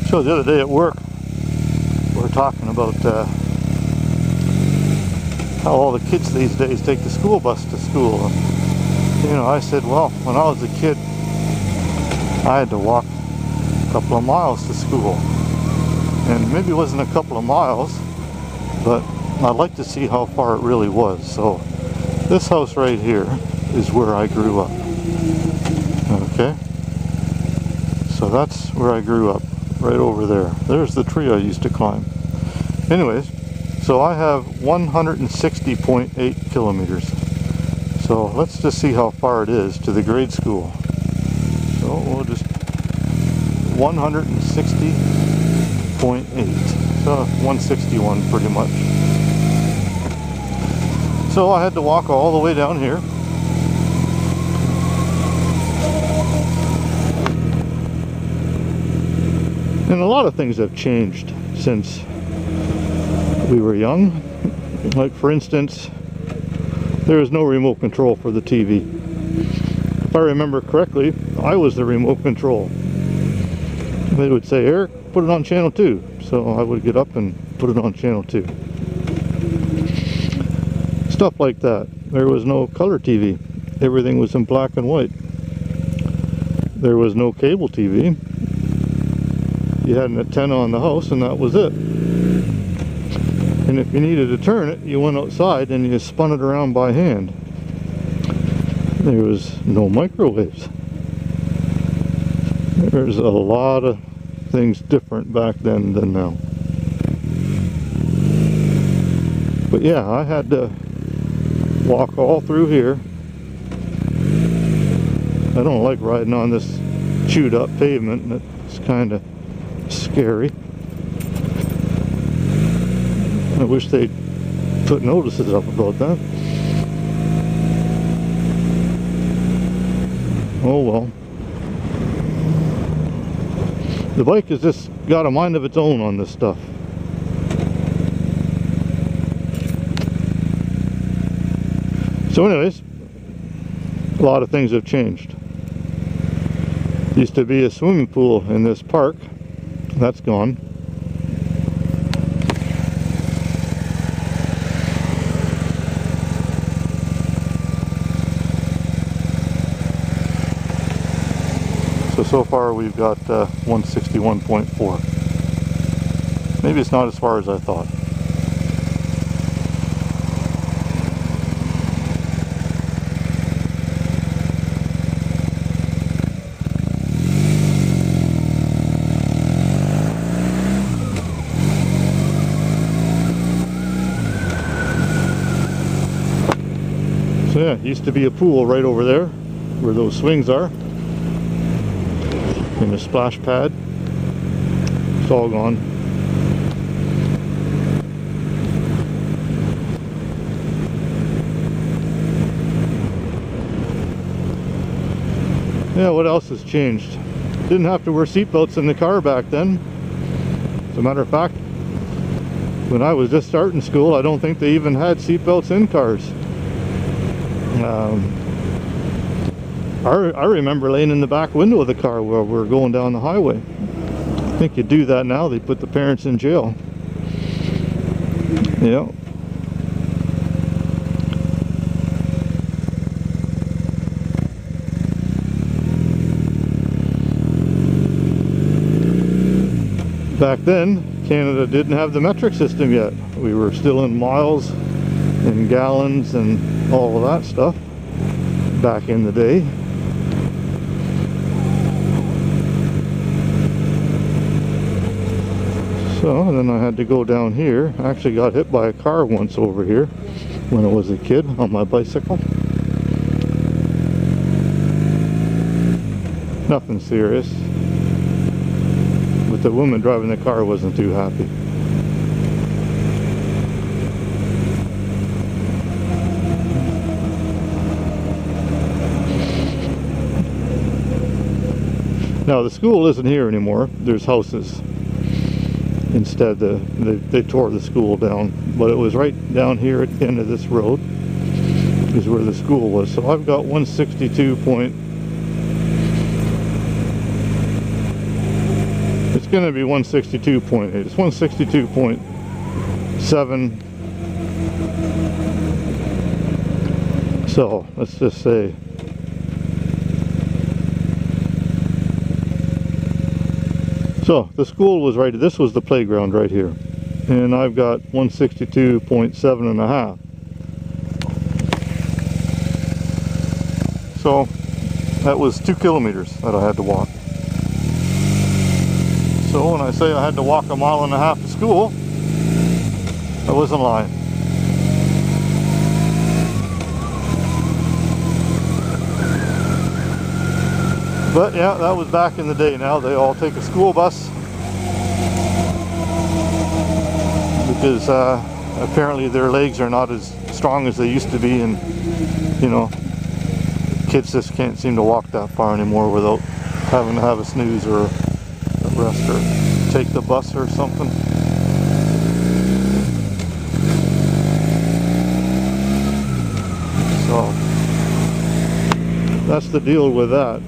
So the other day at work, we were talking about how all the kids these days take the school bus to school. And, you know, I said, well, when I was a kid, I had to walk a couple of miles to school. And maybe it wasn't a couple of miles, but I'd like to see how far it really was. So this house right here is where I grew up. Okay? So that's where I grew up, right over there. There's the tree I used to climb. Anyways, so I have 160.8 kilometers. So let's just see how far it is to the grade school. So we'll just 160.8. So 161 pretty much. So I had to walk all the way down here. And a lot of things have changed since we were young. Like, for instance, there is no remote control for the TV. If I remember correctly, I was the remote control. They would say, Eric, put it on channel 2. So I would get up and put it on channel 2. Stuff like that. There was no color TV. Everything was in black and white. There was no cable TV. You had an antenna on the house and that was it. And if you needed to turn it, you went outside and you spun it around by hand. There was no microwaves. There's a lot of things different back then than now. But yeah, I had to walk all through here. I don't like riding on this chewed up pavement, and it's kind of scary. I wish they'd put notices up about that. Oh well. The bike has just got a mind of its own on this stuff. So anyways, a lot of things have changed. Used to be a swimming pool in this park. That's gone. So far we've got 161.4. Maybe it's not as far as I thought. So yeah, used to be a pool right over there where those swings are. And the splash pad. It's all gone. Yeah, what else has changed? Didn't have to wear seatbelts in the car back then. As a matter of fact, when I was just starting school, I don't think they even had seatbelts in cars. I remember laying in the back window of the car while we were going down the highway. I think you do that now, they put the parents in jail. Yeah. Back then, Canada didn't have the metric system yet. We were still in miles and gallons and all of that stuff back in the day. So, and then I had to go down here. I actually got hit by a car once over here when I was a kid on my bicycle. Nothing serious. But the woman driving the car wasn't too happy. Now the school isn't here anymore. There's houses. Instead, they tore the school down, but it was right down here at the end of this road is where the school was. So I've got 162. It's going to be 162.8. It's 162.7. So let's just say so the school was right, this was the playground right here, and I've got 162.7 and a half. So that was 2 kilometers that I had to walk. So when I say I had to walk 1.5 miles to school, I wasn't lying. But yeah, that was back in the day. Now they all take a school bus because apparently their legs are not as strong as they used to be, and you know, kids just can't seem to walk that far anymore without having to have a snooze or a rest or take the bus or something. So that's the deal with that.